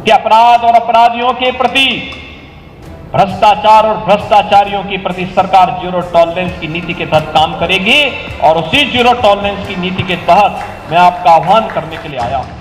कि अपराध और अपराधियों के प्रति, भ्रष्टाचार और भ्रष्टाचारियों के प्रति सरकार जीरो टॉलरेंस की नीति के तहत काम करेगी और उसी जीरो टॉलरेंस की नीति के तहत मैं आपका आह्वान करने के लिए आया हूं।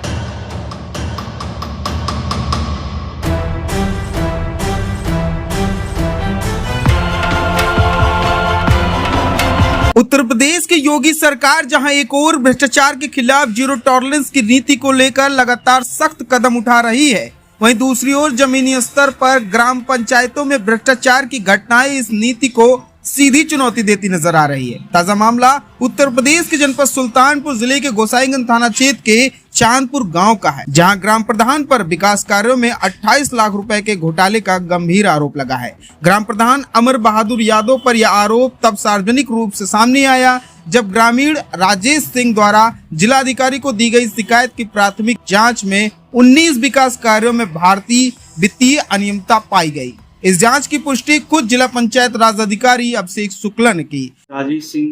उत्तर प्रदेश की योगी सरकार जहां एक और भ्रष्टाचार के खिलाफ जीरो टॉलरेंस की नीति को लेकर लगातार सख्त कदम उठा रही है, वहीं दूसरी ओर जमीनी स्तर पर ग्राम पंचायतों में भ्रष्टाचार की घटनाएं इस नीति को सीधी चुनौती देती नजर आ रही है। ताजा मामला उत्तर प्रदेश के जनपद सुल्तानपुर जिले के गोसाईगंज थाना क्षेत्र के चांदपुर गांव का है, जहां ग्राम प्रधान पर विकास कार्यों में 28 लाख रुपए के घोटाले का गंभीर आरोप लगा है। ग्राम प्रधान अमर बहादुर यादव पर यह आरोप तब सार्वजनिक रूप से सामने आया जब ग्रामीण राजेश सिंह द्वारा जिलाधिकारी को दी गई शिकायत की प्राथमिक जांच में 19 विकास कार्यों में भारतीय वित्तीय अनियमितता पाई गई। इस जांच की पुष्टि खुद जिला पंचायत राज अधिकारी अभिषेक शुक्ला ने की। राजेश सिंह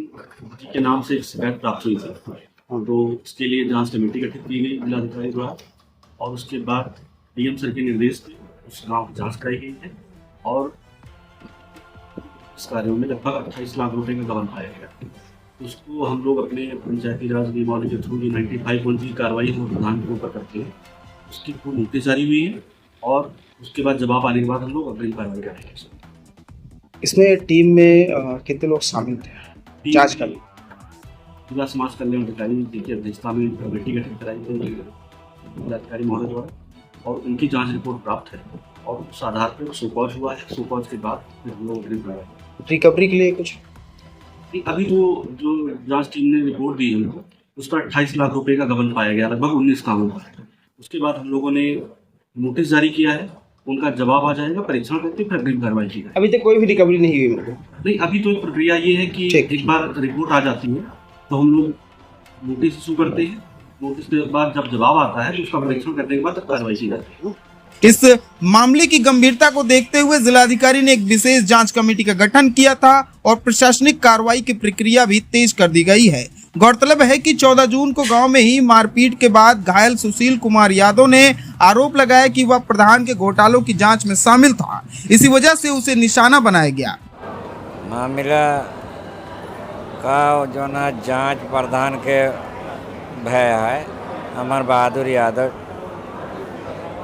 जी के नाम से शिकायत प्राप्त हुई थी, तो उसके लिए जांच कमेटी गठित की गई जिलाधिकारी द्वारा और उसके बाद डीएम सर के निर्देश पे उस गांव की जांच कराई गई है और इस कार्यों में लगभग 28 लाख रुपए का गबन पाया गया। उसको हम लोग अपने पंचायती राज नियमावली के थ्रू 95 की कार्रवाई हम प्रधान के ऊपर करते हैं, उसकी पूरी नोटिस जारी हुई है और उसके बाद जवाब आने के बाद हम लोग अग्रिम कार्रवाई करेंगे। इसमें टीम में कितने लोग शामिल थे जांच करने? जिला समाज कल्याण अधिकारी की अध्यक्षता में कमेटी गठित कराई गई जिलाधिकारी महोदय द्वारा और उनकी जांच रिपोर्ट प्राप्त है और उस आधार पर सुपौच हुआ है। सुपौच के बाद फिर हम लोग अग्रिम कार्रवाई रिकवरी के लिए कुछ अभी जो जांच टीम ने रिपोर्ट दी हमको उस पर 28 लाख रुपए का गबन पाया गया लगभग 19 कामों पर। उसके बाद हम लोगों ने नोटिस जारी किया है, उनका जवाब आ जाएगा, परीक्षण करके फिर अग्रिम कार्रवाई की जाएगी। अभी तक कोई भी रिकवरी नहीं हुई मतलब? नहीं, अभी तो प्रक्रिया ये है कि एक बार रिपोर्ट आ जाती है तो हम लोग नोटिस इशू करते हैं, नोटिस के बाद जब जवाब आता है तो उसका परीक्षण करने के बाद कार्रवाई की जाती है। इस मामले की गंभीरता को देखते हुए जिलाधिकारी ने एक विशेष जांच कमेटी का गठन किया था और प्रशासनिक कार्रवाई की प्रक्रिया भी तेज कर दी गई है। गौरतलब है कि 14 जून को गांव में ही मारपीट के बाद घायल सुशील कुमार यादव ने आरोप लगाया कि वह प्रधान के घोटालों की जांच में शामिल था, इसी वजह से उसे निशाना बनाया गया। मामला का जो ना जांच प्रधान के भय है अमर बहादुर यादव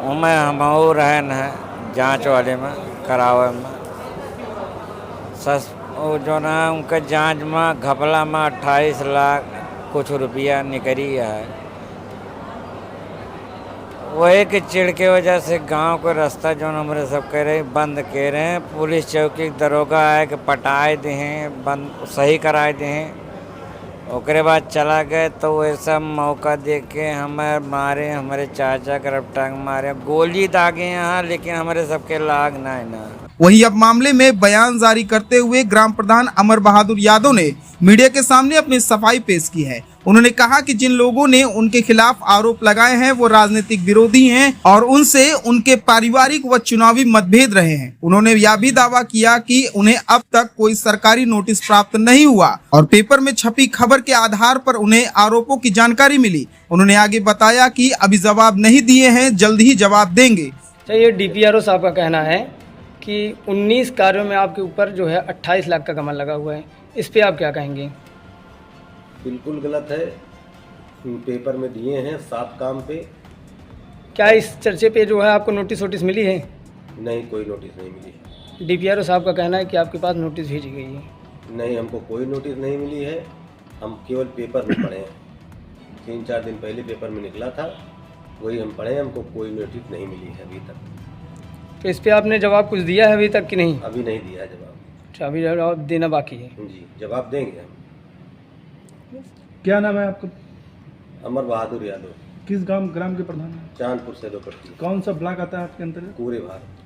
उनमें हम रहन है जांच वाले में करावे में जो ना उनके जांच में घपला में 28 लाख कुछ रुपया निकली है। वही के चिड़ के वजह से गांव को रास्ता जो हमारे सब कह रहे बंद कह रहे हैं, पुलिस चौकी दरोगा आए कि पटाए दे हैं, बंद सही कराए दे हैं। ओकरे बाद चला गए तो वैसा मौका देख के हमें मारे, हमारे चाचा के रपटांग मारे, गोली दागे यहाँ, लेकिन हमारे सबके लाग ना। वहीं अब मामले में बयान जारी करते हुए ग्राम प्रधान अमर बहादुर यादव ने मीडिया के सामने अपनी सफाई पेश की है। उन्होंने कहा कि जिन लोगों ने उनके खिलाफ आरोप लगाए हैं वो राजनीतिक विरोधी हैं और उनसे उनके पारिवारिक व चुनावी मतभेद रहे हैं। उन्होंने यह भी दावा किया कि उन्हें अब तक कोई सरकारी नोटिस प्राप्त नहीं हुआ और पेपर में छपी खबर के आधार पर उन्हें आरोपों की जानकारी मिली। उन्होंने आगे बताया कि अभी जवाब नहीं दिए हैं, जल्द ही जवाब देंगे। ये डीपीआरओ साहब का कहना है कि 19 कार्यों में आपके ऊपर जो है 28 लाख का गबन लगा हुआ है, इस पे आप क्या कहेंगे? बिल्कुल गलत है, पेपर में दिए हैं 7 काम पे। क्या इस चर्चे पे जो है आपको नोटिस मिली है? नहीं, कोई नोटिस नहीं मिली। डीपीआरओ साहब का कहना है कि आपके पास नोटिस भेजी गई है। नहीं, हमको कोई नोटिस नहीं मिली है, हम केवल पेपर में पढ़े हैं। 3-4 दिन पहले पेपर में निकला था, वही हम पढ़े, हमको कोई नोटिस नहीं मिली है अभी तक। तो इस पे आपने जवाब कुछ दिया है अभी तक कि नहीं? अभी नहीं दिया है जवाब। अच्छा, अभी जवाब देना बाकी है? जी, जवाब देंगे हम। क्या नाम है आपका? अमर बहादुर यादव। किस ग्राम के प्रधान हैं? चांदपुर से 2 पट्टी। कौन सा ब्लॉक आता है आपके अंतर्गत?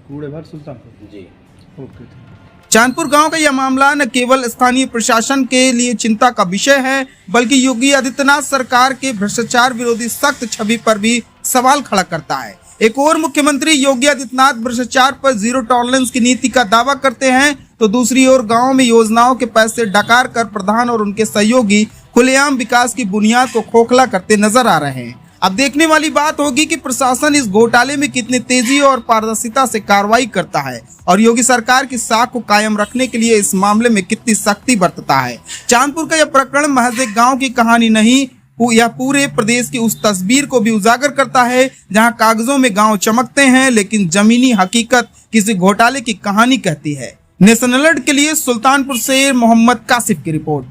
कूड़ेभार सुल्तानपुर। जी, ओके। चांदपुर गांव का यह मामला न केवल स्थानीय प्रशासन के लिए चिंता का विषय है, बल्कि योगी आदित्यनाथ सरकार के भ्रष्टाचार विरोधी सख्त छवि पर भी सवाल खड़ा करता है। एक और मुख्यमंत्री योगी आदित्यनाथ भ्रष्टाचार पर जीरो टॉलरेंस की नीति का दावा करते हैं, तो दूसरी ओर गांव में योजनाओं के पैसे डकार कर प्रधान और उनके सहयोगी खुलेआम विकास की बुनियाद को खोखला करते नजर आ रहे हैं। अब देखने वाली बात होगी कि प्रशासन इस घोटाले में कितनी तेजी और पारदर्शिता से कार्रवाई करता है और योगी सरकार की साख को कायम रखने के लिए इस मामले में कितनी सख्ती बरतता है। चांदपुर का यह प्रकरण महज एक गांव की कहानी नहीं, यह पूरे प्रदेश की उस तस्वीर को भी उजागर करता है जहां कागजों में गांव चमकते हैं लेकिन जमीनी हकीकत किसी घोटाले की कहानी कहती है। नेशनल अलर्ट के लिए सुल्तानपुर से मोहम्मद कासिफ की रिपोर्ट।